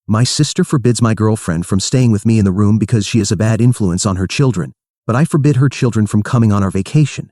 My sister forbids my girlfriend from staying with me in the room because she is a bad influence on her children, but I forbid her children from coming on our vacation.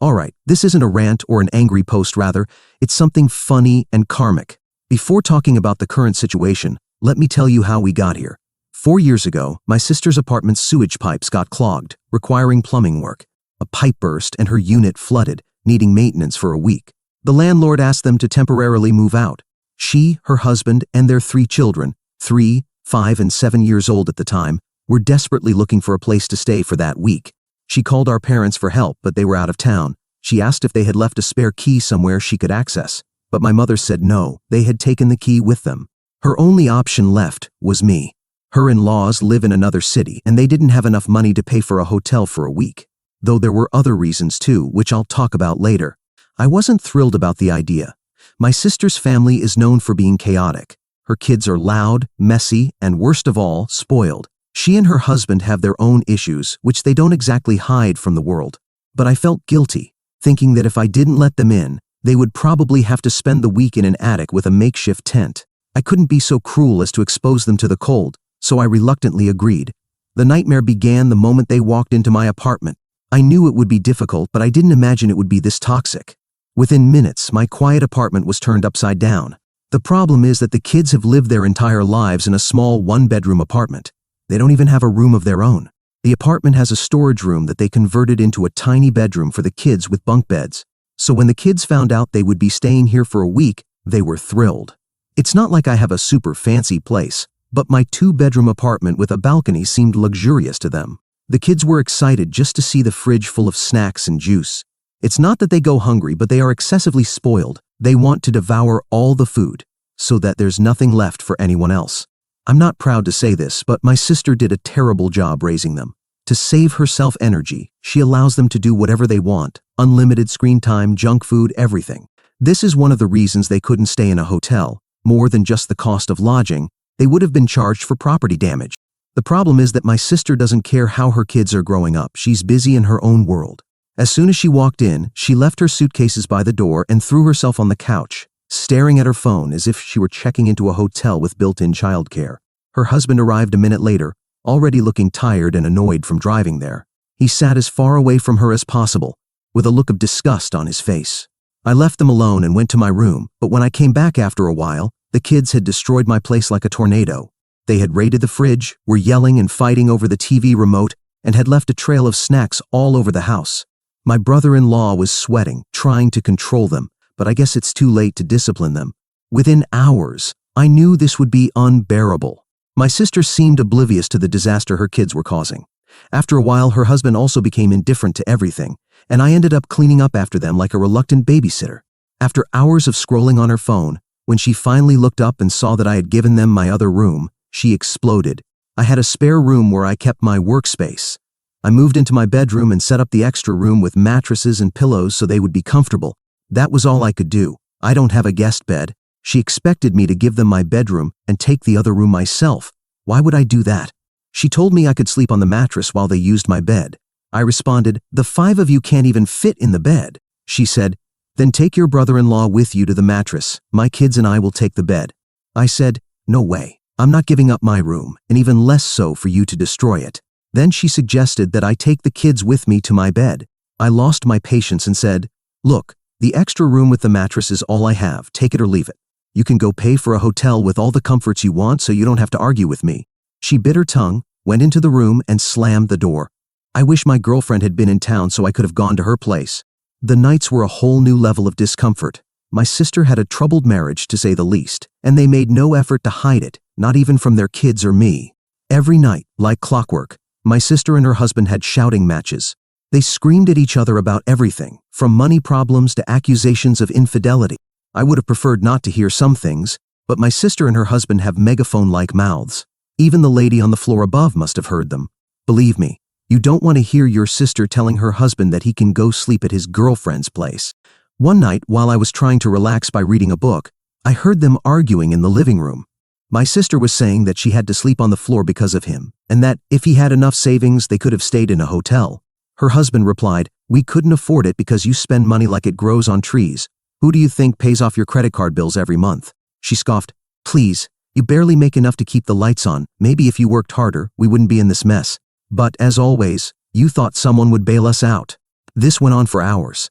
Alright, this isn't a rant or an angry post, rather, it's something funny and karmic. Before talking about the current situation, let me tell you how we got here. 4 years ago, my sister's apartment's sewage pipes got clogged, requiring plumbing work. A pipe burst and her unit flooded, needing maintenance for a week. The landlord asked them to temporarily move out. She, her husband, and their 3 children, 3, 5, and 7 years old at the time, were desperately looking for a place to stay for that week. She called our parents for help, but they were out of town. She asked if they had left a spare key somewhere she could access, but my mother said no, they had taken the key with them. Her only option left was me. Her in-laws live in another city, and they didn't have enough money to pay for a hotel for a week. Though there were other reasons too, which I'll talk about later. I wasn't thrilled about the idea. My sister's family is known for being chaotic. Her kids are loud, messy, and worst of all, spoiled. She and her husband have their own issues, which they don't exactly hide from the world. But I felt guilty, thinking that if I didn't let them in, they would probably have to spend the week in an attic with a makeshift tent. I couldn't be so cruel as to expose them to the cold, so I reluctantly agreed. The nightmare began the moment they walked into my apartment. I knew it would be difficult, but I didn't imagine it would be this toxic. Within minutes, my quiet apartment was turned upside down. The problem is that the kids have lived their entire lives in a small 1-bedroom apartment. They don't even have a room of their own. The apartment has a storage room that they converted into a tiny bedroom for the kids with bunk beds. So when the kids found out they would be staying here for a week, they were thrilled. It's not like I have a super fancy place, but my 2-bedroom apartment with a balcony seemed luxurious to them. The kids were excited just to see the fridge full of snacks and juice. It's not that they go hungry, but they are excessively spoiled. They want to devour all the food, so that there's nothing left for anyone else. I'm not proud to say this, but my sister did a terrible job raising them. To save herself energy, she allows them to do whatever they want, unlimited screen time, junk food, everything. This is one of the reasons they couldn't stay in a hotel. More than just the cost of lodging, they would have been charged for property damage. The problem is that my sister doesn't care how her kids are growing up. She's busy in her own world. As soon as she walked in, she left her suitcases by the door and threw herself on the couch, staring at her phone as if she were checking into a hotel with built-in childcare. Her husband arrived a minute later, already looking tired and annoyed from driving there. He sat as far away from her as possible, with a look of disgust on his face. I left them alone and went to my room, but when I came back after a while, the kids had destroyed my place like a tornado. They had raided the fridge, were yelling and fighting over the TV remote, and had left a trail of snacks all over the house. My brother-in-law was sweating, trying to control them, but I guess it's too late to discipline them. Within hours, I knew this would be unbearable. My sister seemed oblivious to the disaster her kids were causing. After a while, her husband also became indifferent to everything, and I ended up cleaning up after them like a reluctant babysitter. After hours of scrolling on her phone, when she finally looked up and saw that I had given them my other room, she exploded. I had a spare room where I kept my workspace. I moved into my bedroom and set up the extra room with mattresses and pillows so they would be comfortable. That was all I could do. I don't have a guest bed. She expected me to give them my bedroom and take the other room myself. Why would I do that? She told me I could sleep on the mattress while they used my bed. I responded, "The 5 of you can't even fit in the bed." She said, "Then take your brother-in-law with you to the mattress. My kids and I will take the bed." I said, "No way. I'm not giving up my room, and even less so for you to destroy it." Then she suggested that I take the kids with me to my bed. I lost my patience and said, "Look, the extra room with the mattress is all I have. Take it or leave it. You can go pay for a hotel with all the comforts you want so you don't have to argue with me." She bit her tongue, went into the room, and slammed the door. I wish my girlfriend had been in town so I could have gone to her place. The nights were a whole new level of discomfort. My sister had a troubled marriage, to say the least, and they made no effort to hide it, not even from their kids or me. Every night, like clockwork, my sister and her husband had shouting matches. They screamed at each other about everything, from money problems to accusations of infidelity. I would have preferred not to hear some things, but my sister and her husband have megaphone-like mouths. Even the lady on the floor above must have heard them. Believe me, you don't want to hear your sister telling her husband that he can go sleep at his girlfriend's place. One night, while I was trying to relax by reading a book, I heard them arguing in the living room. My sister was saying that she had to sleep on the floor because of him, and that if he had enough savings, they could have stayed in a hotel. Her husband replied, "We couldn't afford it because you spend money like it grows on trees. Who do you think pays off your credit card bills every month?" She scoffed, "Please, You barely make enough to keep the lights on. Maybe if you worked harder, we wouldn't be in this mess. But, as always, you thought someone would bail us out. This went on for hours.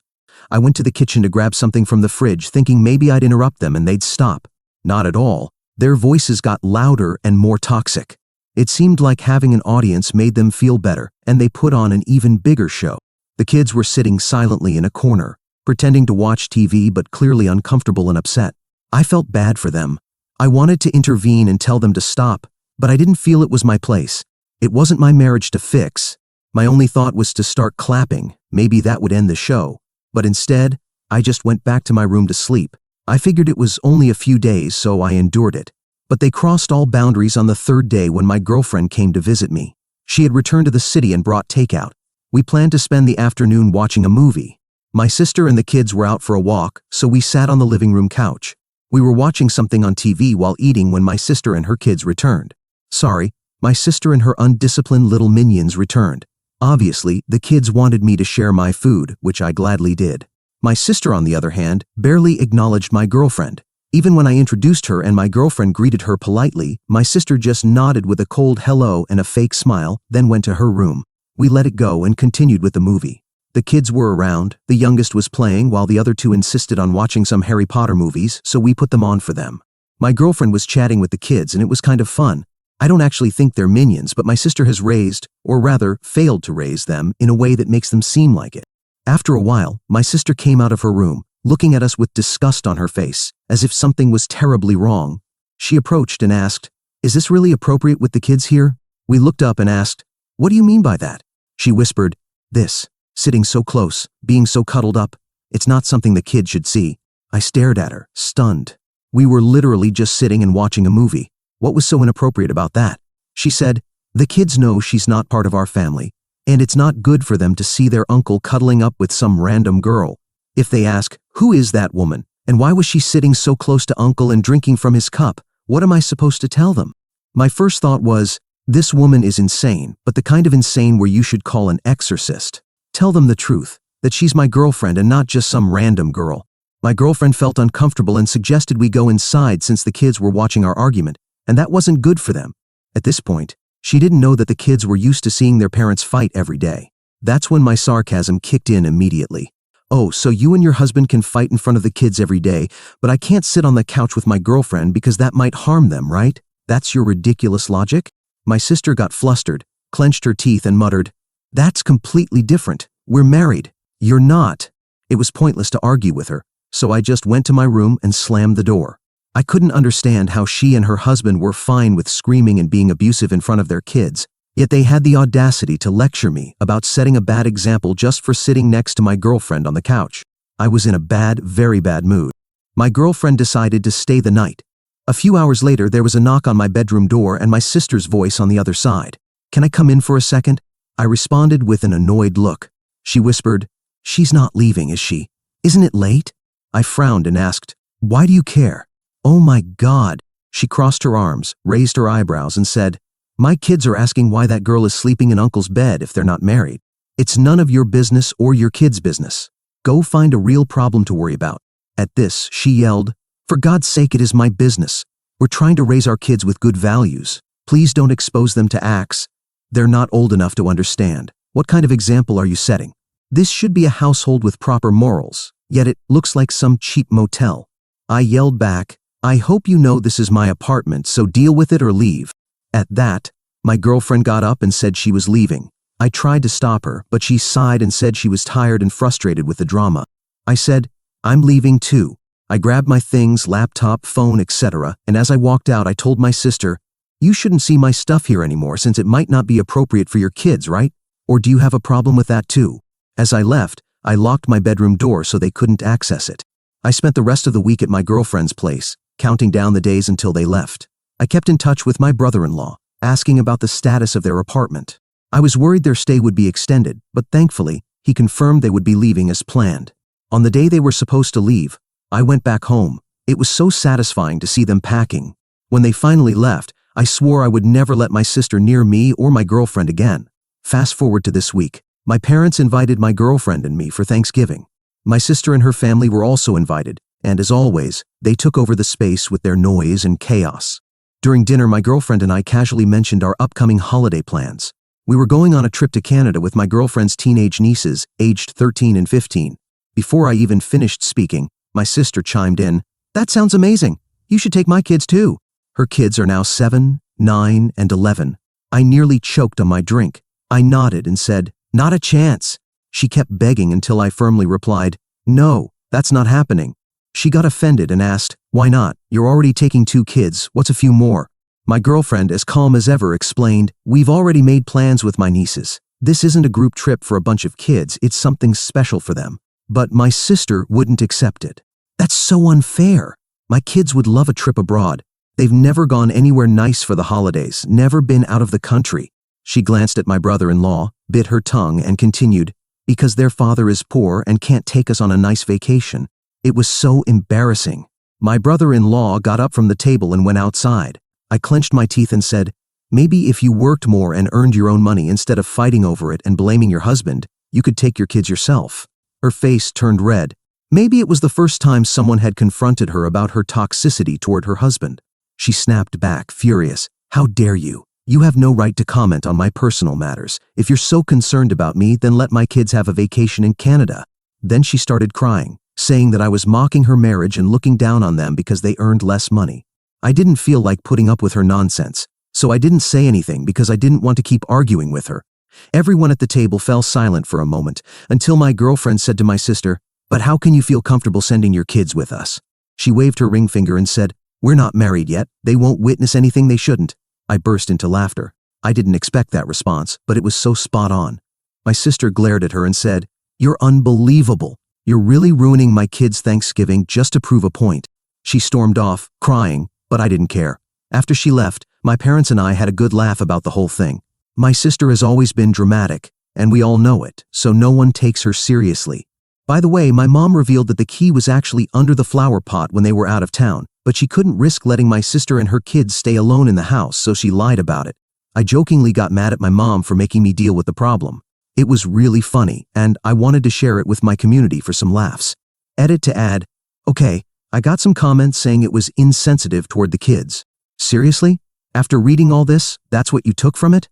I went to the kitchen to grab something from the fridge, thinking maybe I'd interrupt them and they'd stop. Not at all. Their voices got louder and more toxic. It seemed like having an audience made them feel better, and they put on an even bigger show. The kids were sitting silently in a corner, pretending to watch TV but clearly uncomfortable and upset. I felt bad for them. I wanted to intervene and tell them to stop, but I didn't feel it was my place. It wasn't my marriage to fix. My only thought was to start clapping. Maybe that would end the show. But instead, I just went back to my room to sleep. I figured it was only a few days, so I endured it. But they crossed all boundaries on the third day when my girlfriend came to visit me. She had returned to the city and brought takeout. We planned to spend the afternoon watching a movie. My sister and the kids were out for a walk, so we sat on the living room couch. We were watching something on TV while eating when my sister and her kids returned. Sorry, my sister and her undisciplined little minions returned. Obviously, the kids wanted me to share my food, which I gladly did. My sister, on the other hand, barely acknowledged my girlfriend. Even when I introduced her and my girlfriend greeted her politely, my sister just nodded with a cold hello and a fake smile, then went to her room. We let it go and continued with the movie. The kids were around, the youngest was playing while the other two insisted on watching some Harry Potter movies, so we put them on for them. My girlfriend was chatting with the kids and it was kind of fun. I don't actually think they're minions, but my sister has raised, or rather, failed to raise them in a way that makes them seem like it. After a while, my sister came out of her room, looking at us with disgust on her face, as if something was terribly wrong. She approached and asked, "Is this really appropriate with the kids here?" We looked up and asked, "What do you mean by that?" She whispered, "This. Sitting so close, being so cuddled up. It's not something the kids should see." I stared at her, stunned. We were literally just sitting and watching a movie. What was so inappropriate about that? She said, "The kids know she's not part of our family, and it's not good for them to see their uncle cuddling up with some random girl. If they ask, who is that woman, and why was she sitting so close to uncle and drinking from his cup, what am I supposed to tell them?" My first thought was, this woman is insane, but the kind of insane where you should call an exorcist. Tell them the truth, that she's my girlfriend and not just some random girl. My girlfriend felt uncomfortable and suggested we go inside since the kids were watching our argument, and that wasn't good for them. At this point, she didn't know that the kids were used to seeing their parents fight every day. That's when my sarcasm kicked in immediately. "Oh, so you and your husband can fight in front of the kids every day, but I can't sit on the couch with my girlfriend because that might harm them, right? That's your ridiculous logic?" My sister got flustered, clenched her teeth and muttered, "That's completely different. We're married. You're not." It was pointless to argue with her, so I just went to my room and slammed the door. I couldn't understand how she and her husband were fine with screaming and being abusive in front of their kids, yet they had the audacity to lecture me about setting a bad example just for sitting next to my girlfriend on the couch. I was in a bad, very bad mood. My girlfriend decided to stay the night. A few hours later, there was a knock on my bedroom door and my sister's voice on the other side. "Can I come in for a second?" I responded with an annoyed look. She whispered, "She's not leaving, is she? Isn't it late?" I frowned and asked, "Why do you care?" "Oh my God." She crossed her arms, raised her eyebrows and said, "My kids are asking why that girl is sleeping in Uncle's bed if they're not married. It's none of your business or your kids' business. Go find a real problem to worry about." At this, she yelled, "For God's sake, it is my business. We're trying to raise our kids with good values. Please don't expose them to acts they're not old enough to understand. What kind of example are you setting? This should be a household with proper morals, yet it looks like some cheap motel." I yelled back, "I hope you know this is my apartment, so deal with it or leave." At that, my girlfriend got up and said she was leaving. I tried to stop her, but she sighed and said she was tired and frustrated with the drama. I said, "I'm leaving too." I grabbed my things, laptop, phone, etc., and as I walked out, I told my sister, "You shouldn't see my stuff here anymore since it might not be appropriate for your kids, right? Or do you have a problem with that too?" As I left, I locked my bedroom door so they couldn't access it. I spent the rest of the week at my girlfriend's place, counting down the days until they left. I kept in touch with my brother-in-law, asking about the status of their apartment. I was worried their stay would be extended, but thankfully, he confirmed they would be leaving as planned. On the day they were supposed to leave, I went back home. It was so satisfying to see them packing. When they finally left, I swore I would never let my sister near me or my girlfriend again. Fast forward to this week. My parents invited my girlfriend and me for Thanksgiving. My sister and her family were also invited, and as always, they took over the space with their noise and chaos. During dinner, my girlfriend and I casually mentioned our upcoming holiday plans. We were going on a trip to Canada with my girlfriend's teenage nieces, aged 13 and 15. Before I even finished speaking, my sister chimed in, "That sounds amazing. You should take my kids too." Her kids are now 7, 9, and 11. I nearly choked on my drink. I nodded and said, "Not a chance." She kept begging until I firmly replied, "No, that's not happening." She got offended and asked, "Why not? You're already taking 2 kids, what's a few more?" My girlfriend, as calm as ever, explained, "We've already made plans with my nieces. This isn't a group trip for a bunch of kids, it's something special for them." But my sister wouldn't accept it. "That's so unfair. My kids would love a trip abroad. They've never gone anywhere nice for the holidays, never been out of the country." She glanced at my brother-in-law, bit her tongue, and continued, "Because their father is poor and can't take us on a nice vacation." It was so embarrassing. My brother-in-law got up from the table and went outside. I clenched my teeth and said, "Maybe if you worked more and earned your own money instead of fighting over it and blaming your husband, you could take your kids yourself." Her face turned red. Maybe it was the first time someone had confronted her about her toxicity toward her husband. She snapped back, furious. "How dare you? You have no right to comment on my personal matters. If you're so concerned about me, then let my kids have a vacation in Canada." Then she started crying, saying that I was mocking her marriage and looking down on them because they earned less money. I didn't feel like putting up with her nonsense, so I didn't say anything because I didn't want to keep arguing with her. Everyone at the table fell silent for a moment, until my girlfriend said to my sister, "But how can you feel comfortable sending your kids with us?" She waved her ring finger and said, "We're not married yet. They won't witness anything they shouldn't." I burst into laughter. I didn't expect that response, but it was so spot on. My sister glared at her and said, "You're unbelievable. You're really ruining my kids' Thanksgiving just to prove a point." She stormed off, crying, but I didn't care. After she left, my parents and I had a good laugh about the whole thing. My sister has always been dramatic, and we all know it, so no one takes her seriously. By the way, my mom revealed that the key was actually under the flower pot when they were out of town, but she couldn't risk letting my sister and her kids stay alone in the house, so she lied about it. I jokingly got mad at my mom for making me deal with the problem. It was really funny, and I wanted to share it with my community for some laughs. Edit to add, "Okay, I got some comments saying it was insensitive toward the kids." Seriously? After reading all this, that's what you took from it?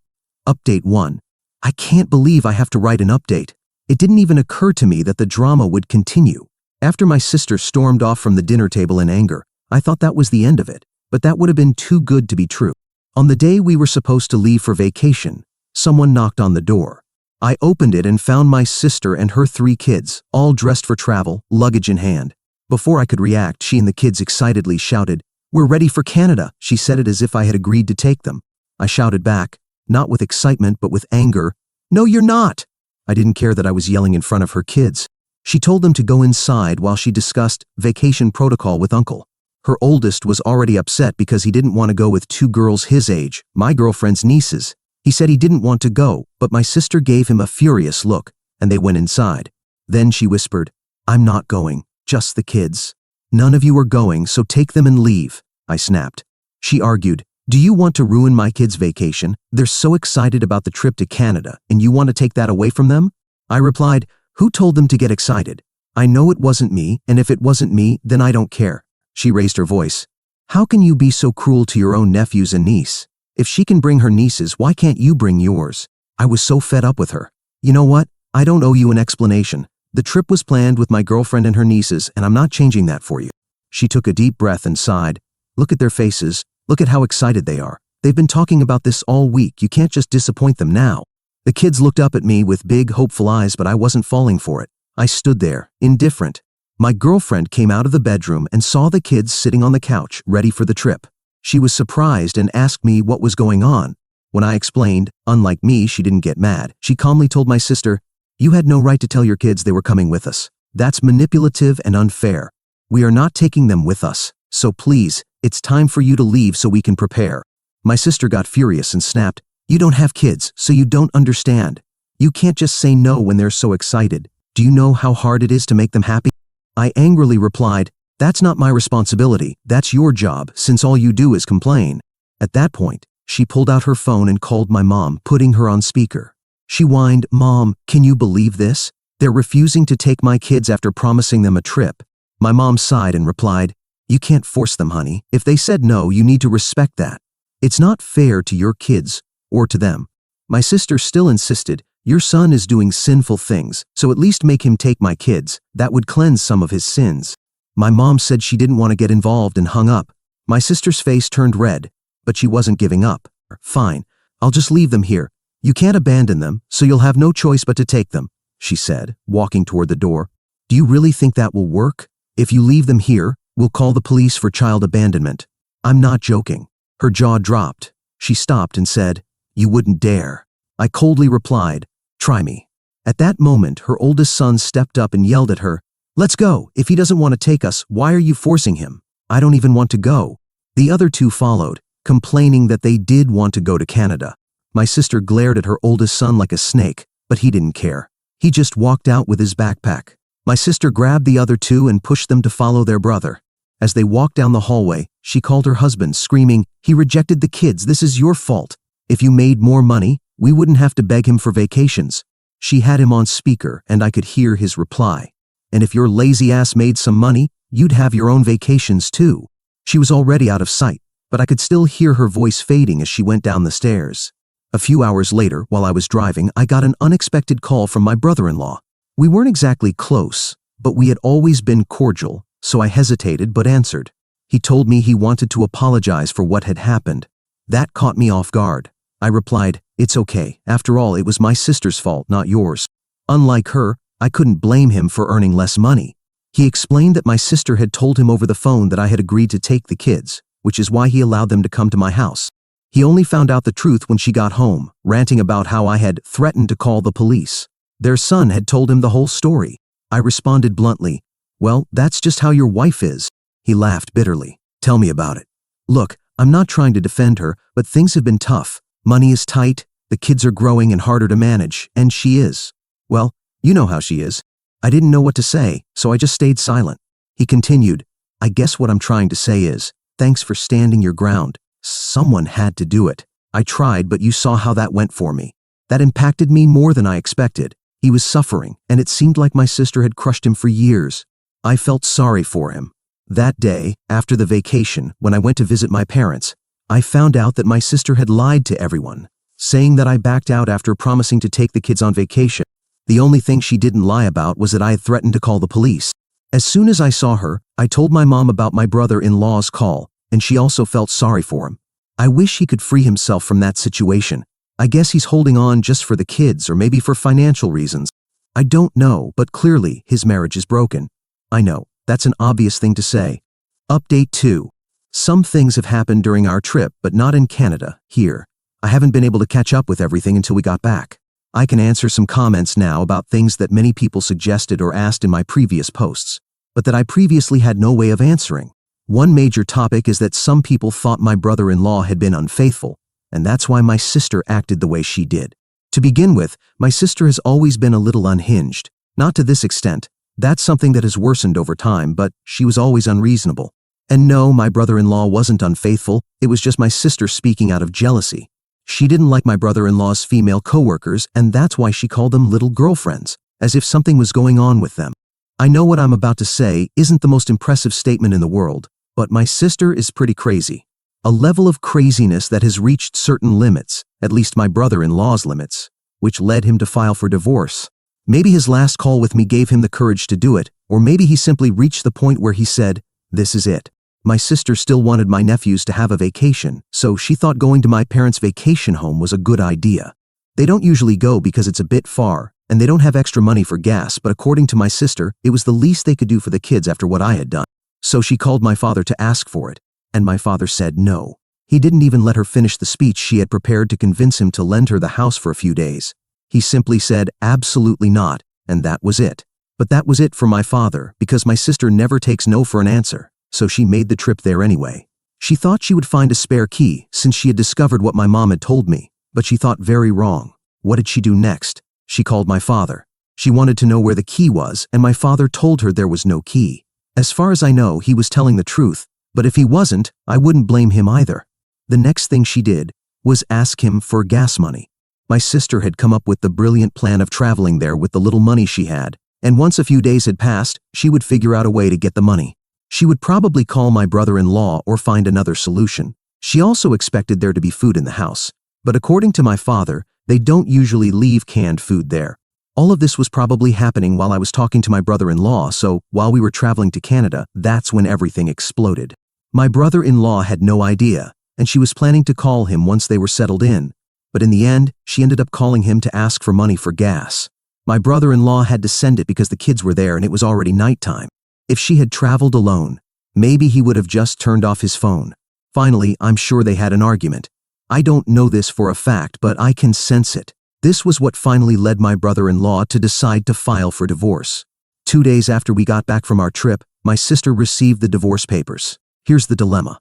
Update 1. I can't believe I have to write an update. It didn't even occur to me that the drama would continue. After my sister stormed off from the dinner table in anger, I thought that was the end of it, but that would have been too good to be true. On the day we were supposed to leave for vacation, someone knocked on the door. I opened it and found my sister and her 3 kids, all dressed for travel, luggage in hand. Before I could react, she and the kids excitedly shouted, "We're ready for Canada." She said it as if I had agreed to take them. I shouted back, not with excitement but with anger, "No, you're not." I didn't care that I was yelling in front of her kids. She told them to go inside while she discussed vacation protocol with Uncle. Her oldest was already upset because he didn't want to go with 2 girls his age, my girlfriend's nieces. He said he didn't want to go, but my sister gave him a furious look, and they went inside. Then she whispered, "I'm not going, just the kids." "None of you are going, so take them and leave," I snapped. She argued, "Do you want to ruin my kids' vacation? They're so excited about the trip to Canada, and you want to take that away from them?" I replied, "Who told them to get excited? I know it wasn't me, and if it wasn't me, then I don't care." She raised her voice. "How can you be so cruel to your own nephews and niece? If she can bring her nieces, why can't you bring yours?" I was so fed up with her. "You know what? I don't owe you an explanation. The trip was planned with my girlfriend and her nieces, and I'm not changing that for you." She took a deep breath and sighed. "Look at their faces. Look at how excited they are. They've been talking about this all week. You can't just disappoint them now." The kids looked up at me with big, hopeful eyes, but I wasn't falling for it. I stood there, indifferent. My girlfriend came out of the bedroom and saw the kids sitting on the couch, ready for the trip. She was surprised and asked me what was going on. When I explained, unlike me, she didn't get mad. She calmly told my sister, "You had no right to tell your kids they were coming with us. That's manipulative and unfair. We are not taking them with us, so please, it's time for you to leave so we can prepare." My sister got furious and snapped, "You don't have kids, so you don't understand. You can't just say no when they're so excited. Do you know how hard it is to make them happy?" I angrily replied, "That's not my responsibility. That's your job, since all you do is complain." At that point, she pulled out her phone and called my mom, putting her on speaker. She whined, "Mom, can you believe this? They're refusing to take my kids after promising them a trip." My mom sighed and replied, "You can't force them, honey. If they said no, you need to respect that. It's not fair to your kids or to them. My sister still insisted, your son is doing sinful things, so at least make him take my kids. That would cleanse some of his sins. My mom said she didn't want to get involved and hung up. My sister's face turned red, but she wasn't giving up. Fine, I'll just leave them here. You can't abandon them, so you'll have no choice but to take them, she said, walking toward the door. Do you really think that will work? If you leave them here, we'll call the police for child abandonment. I'm not joking. Her jaw dropped. She stopped and said, You wouldn't dare. I coldly replied, Try me. At that moment, her oldest son stepped up and yelled at her, Let's go. If he doesn't want to take us, why are you forcing him? I don't even want to go. The other two followed, complaining that they did want to go to Canada. My sister glared at her oldest son like a snake, but he didn't care. He just walked out with his backpack. My sister grabbed the other two and pushed them to follow their brother. As they walked down the hallway, she called her husband, screaming, He rejected the kids. This is your fault. If you made more money, we wouldn't have to beg him for vacations. She had him on speaker, and I could hear his reply. And if your lazy ass made some money, you'd have your own vacations too. She was already out of sight, but I could still hear her voice fading as she went down the stairs. A few hours later, while I was driving, I got an unexpected call from my brother-in-law. We weren't exactly close, but we had always been cordial, so I hesitated but answered. He told me he wanted to apologize for what had happened. That caught me off guard. I replied, It's okay. After all, it was my sister's fault, not yours. Unlike her, I couldn't blame him for earning less money. He explained that my sister had told him over the phone that I had agreed to take the kids, which is why he allowed them to come to my house. He only found out the truth when she got home, ranting about how I had threatened to call the police. Their son had told him the whole story. I responded bluntly, Well, that's just how your wife is. He laughed bitterly. Tell me about it. Look, I'm not trying to defend her, but things have been tough. Money is tight, the kids are growing and harder to manage, and she is. Well, you know how she is. I didn't know what to say, so I just stayed silent. He continued, I guess what I'm trying to say is, thanks for standing your ground. Someone had to do it. I tried, but you saw how that went for me. That impacted me more than I expected. He was suffering, and it seemed like my sister had crushed him for years. I felt sorry for him. That day, after the vacation, when I went to visit my parents, I found out that my sister had lied to everyone, saying that I backed out after promising to take the kids on vacation. The only thing she didn't lie about was that I had threatened to call the police. As soon as I saw her, I told my mom about my brother-in-law's call, and she also felt sorry for him. I wish he could free himself from that situation. I guess he's holding on just for the kids or maybe for financial reasons. I don't know, but clearly his marriage is broken. I know, that's an obvious thing to say. Update 2. Some things have happened during our trip, but not in Canada, here. I haven't been able to catch up with everything until we got back. I can answer some comments now about things that many people suggested or asked in my previous posts, but that I previously had no way of answering. One major topic is that some people thought my brother-in-law had been unfaithful, and that's why my sister acted the way she did. To begin with, my sister has always been a little unhinged. Not to this extent. That's something that has worsened over time, but she was always unreasonable. And no, my brother-in-law wasn't unfaithful, it was just my sister speaking out of jealousy. She didn't like my brother-in-law's female coworkers, and that's why she called them little girlfriends, as if something was going on with them. I know what I'm about to say isn't the most impressive statement in the world, but my sister is pretty crazy. A level of craziness that has reached certain limits, at least my brother-in-law's limits, which led him to file for divorce. Maybe his last call with me gave him the courage to do it, or maybe he simply reached the point where he said, This is it. My sister still wanted my nephews to have a vacation, so she thought going to my parents' vacation home was a good idea. They don't usually go because it's a bit far, and they don't have extra money for gas, but according to my sister, it was the least they could do for the kids after what I had done. So she called my father to ask for it, and my father said no. He didn't even let her finish the speech she had prepared to convince him to lend her the house for a few days. He simply said, absolutely not, and that was it. But that was it for my father, because my sister never takes no for an answer, so she made the trip there anyway. She thought she would find a spare key, since she had discovered what my mom had told me, but she thought very wrong. What did she do next? She called my father. She wanted to know where the key was, and my father told her there was no key. As far as I know, he was telling the truth, but if he wasn't, I wouldn't blame him either. The next thing she did was ask him for gas money. My sister had come up with the brilliant plan of traveling there with the little money she had, and once a few days had passed, she would figure out a way to get the money. She would probably call my brother-in-law or find another solution. She also expected there to be food in the house. But according to my father, they don't usually leave canned food there. All of this was probably happening while I was talking to my brother-in-law, so while we were traveling to Canada, that's when everything exploded. My brother-in-law had no idea, and she was planning to call him once they were settled in. But in the end, she ended up calling him to ask for money for gas. My brother-in-law had to send it because the kids were there and it was already nighttime. If she had traveled alone, maybe he would have just turned off his phone. Finally, I'm sure they had an argument. I don't know this for a fact, but I can sense it. This was what finally led my brother-in-law to decide to file for divorce. 2 days after we got back from our trip, my sister received the divorce papers. Here's the dilemma.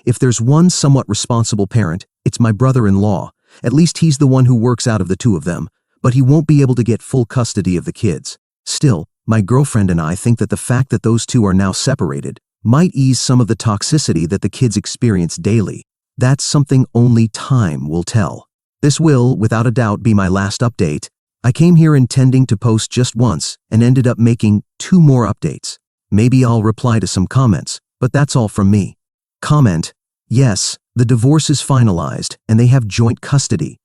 If there's one somewhat responsible parent, it's my brother-in-law. At least he's the one who works out of the two of them, but he won't be able to get full custody of the kids. Still, my girlfriend and I think that the fact that those two are now separated might ease some of the toxicity that the kids experience daily. That's something only time will tell. This will, without a doubt, be my last update. I came here intending to post just once and ended up making 2 more updates. Maybe I'll reply to some comments, but that's all from me. Comment: yes, the divorce is finalized and they have joint custody.